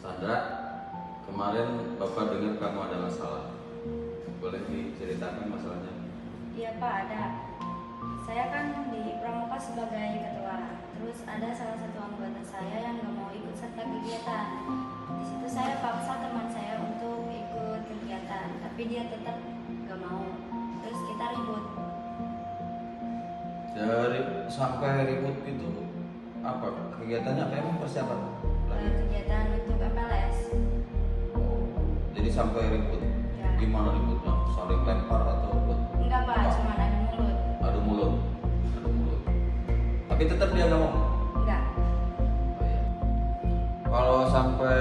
Sandra, kemarin Bapak dengar kamu ada masalah. Boleh diceritakan masalahnya? Iya Pak, ada. Saya kan di Pramuka sebagai ketua. Terus ada salah satu anggota saya yang nggak mau ikut serta kegiatan. Di situ saya paksa teman saya untuk ikut kegiatan, tapi dia tetap nggak mau. Terus kita ribut. Dari sampai ribut itu apa kegiatannya? Apa emang persiapan lagi? Kegiatan untuk MPLS. Jadi sampai ribut. Ya. Gimana ributnya? Saling lempar atau ribut? Enggak Pak, cuma adu mulut. Adu mulut. Adu mulut. Tapi tetap dia nggak mau. Enggak. Oh, iya. Kalau sampai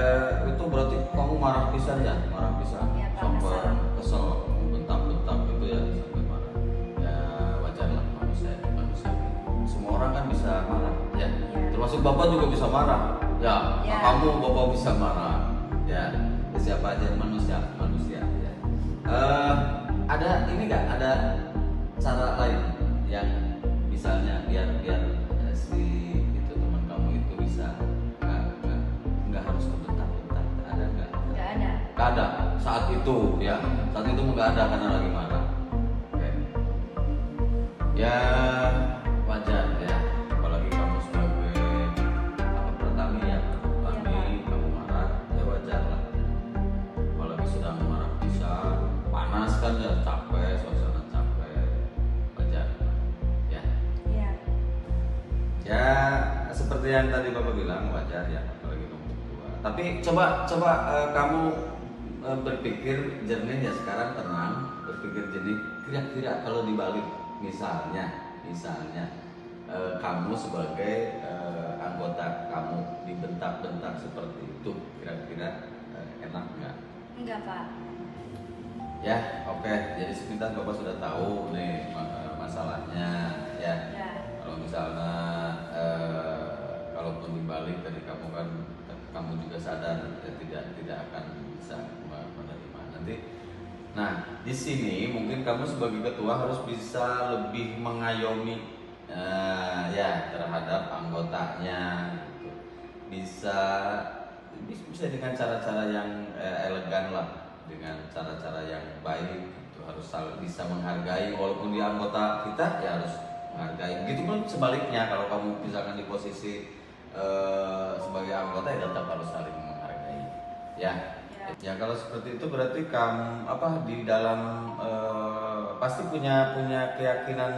itu berarti kamu marah pisan ya? Marah pisan. Iya, Pak, Sampai kesal. kesel, bentak-bentak gitu ya sampai marah. Ya wajar lah manusia. Semua orang kan bisa marah ya. Iya. Termasuk Bapak juga bisa marah. Ya, Ya. kamu Bapak bisa marah. Ya, siapa aja manusia ya. Ada ini nggak? Ada cara lain yang misalnya biar si itu teman kamu itu bisa nggak harus bentak-bentak. Ada nggak? Enggak ada. Nggak ada saat itu ya. Saat itu nggak ada karena lagi marah. Oke. Ya wajar ya. Apalagi kamu sebagai pertami ya. Pertami kamu marah ya wajar lah. Apalagi sedang marah bisa panas kan ya, capek, suasana capek, wajar ya. Iya. Ya seperti yang tadi Bapak bilang wajar ya, apalagi kamu tua. Tapi coba kamu berpikir jernih ya, sekarang tenang, berpikir jernih. Kira-kira kalau dibalik, misalnya kamu sebagai anggota kamu dibentak-bentak seperti itu, kira-kira enak nggak? Enggak Pak. Ya, oke. Jadi sepintas Bapak sudah tahu nih masalahnya ya. Ya. Kalau misalnya kalaupun dibalik tadi kamu kan kamu juga sadar tidak akan bisa menerima nanti. Nah, di sini mungkin kamu sebagai ketua harus bisa lebih mengayomi ya terhadap anggotanya gitu. Bisa dengan cara-cara yang elegan lah, dengan cara-cara yang baik gitu. Harus bisa menghargai, walaupun dia anggota kita ya harus menghargai. Begitu pun sebaliknya, kalau kamu misalkan di posisi sebagai anggota ya tetap harus saling menghargai ya. Ya kalau seperti itu berarti kamu di dalam pasti punya keyakinan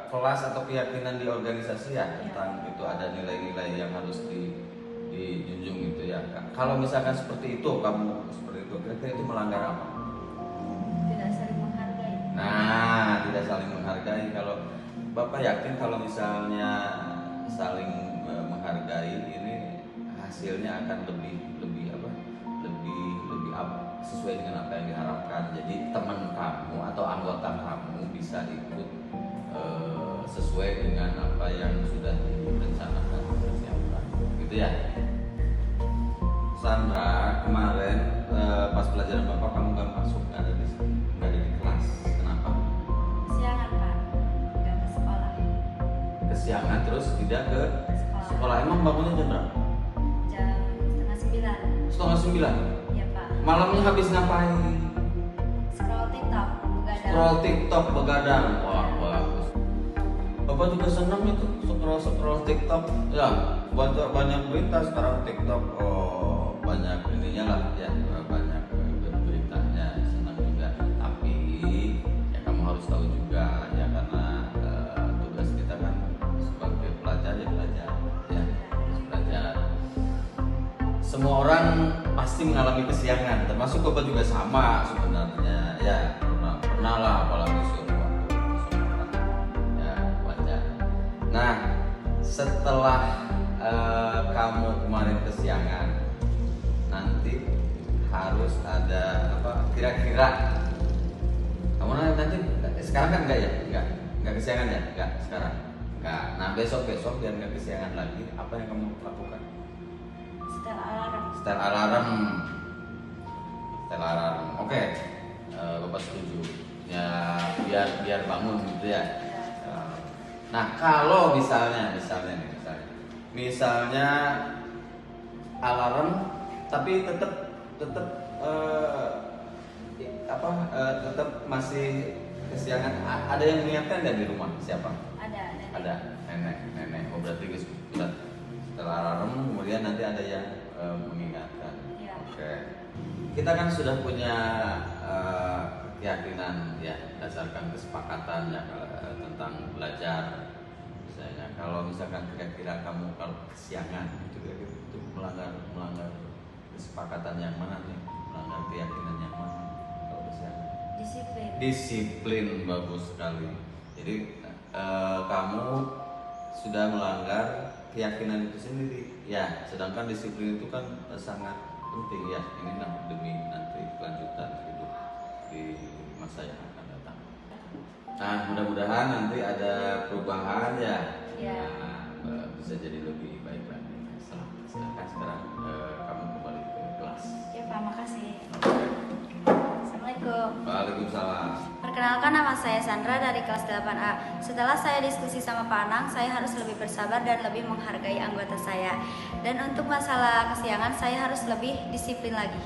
kelas atau keyakinan di organisasi ya tentang itu ada nilai-nilai yang harus dijunjung gitu ya. Kalau misalkan seperti itu kamu seperti itu, kira-kira itu melanggar apa? Tidak saling menghargai. Nah, tidak saling menghargai. Kalau Bapak yakin kalau misalnya saling menghargai ini hasilnya akan lebih sesuai dengan apa yang diharapkan. Jadi teman kamu atau anggota kamu bisa ikut sesuai dengan apa yang sudah direncanakan, dipersiapkan, gitu ya. Sandra, kemarin pas pelajaran Bapak kamu nggak masuk, nggak ada di kelas. Kenapa? Kesiangan Pak. Enggak ke sekolah. Kesiangan terus tidak ke sekolah. Emang bangunnya jam berapa? Jam 8:30. 8:30. Iya Pak. Malamnya habis ngapain? Scroll TikTok, begadang. Scroll TikTok begadang. Wah, bagus. Bapak juga senang itu scroll TikTok. Ya, banyak berita sekarang TikTok. Oh, banyak ininya lah ya, banyak beritanya. Senang juga. Tapi ya kamu harus tahu juga ya, karena tugas kita kan sebagai pelajar ya belajar ya, harus belajar. Semua orang pasti mengalami kesiangan, termasuk Bapak juga sama sebenarnya ya, pernah lah, apalagi suatu waktu ya, wajar. Nah, setelah kamu kemarin kesiangan, nanti harus ada kira-kira kamu nanti sekarang kan enggak ya, enggak kesiangan ya, enggak sekarang enggak. Nah, besok biar enggak kesiangan lagi, apa yang kamu lakukan? Setel alarm. Setel alarm. Oke. Bapak setuju. Ya biar bangun gitu ya. Nah, kalau misalnya alarm, tapi tetap tetap tetap masih kesiangan. Ada yang mengingatkan nggak di rumah? Siapa? Nenek. Ada nenek. Oh berarti guys, setelah alarm kemudian nanti ada yang mengingatkan. Iya. Oke. Kita kan sudah punya keyakinan ya berdasarkan kesepakatan ya tentang belajar. Misalnya kalau misalkan kira-kira kamu kalau kesiangan itu melanggar kesepakatan yang mana nih? Melanggar keyakinan yang mana kalau kesiangan? Disiplin bagus sekali. Jadi kamu sudah melanggar keyakinan itu sendiri ya, sedangkan disiplin itu kan sangat penting ya, ini demi nanti kelanjutan hidup di masa yang akan datang. Nah mudah-mudahan nanti ada perubahan ya, bisa jadi lebih baik lagi. Silakan sekarang kamu kembali ke kelas. Ya Pak, makasih. Assalamualaikum. Waalaikumsalam. Perkenalkan, nama saya Sandra dari kelas 8A. Setelah saya diskusi sama Pak Anang, saya harus lebih bersabar dan lebih menghargai anggota saya. Dan untuk masalah kesiangan, saya harus lebih disiplin lagi.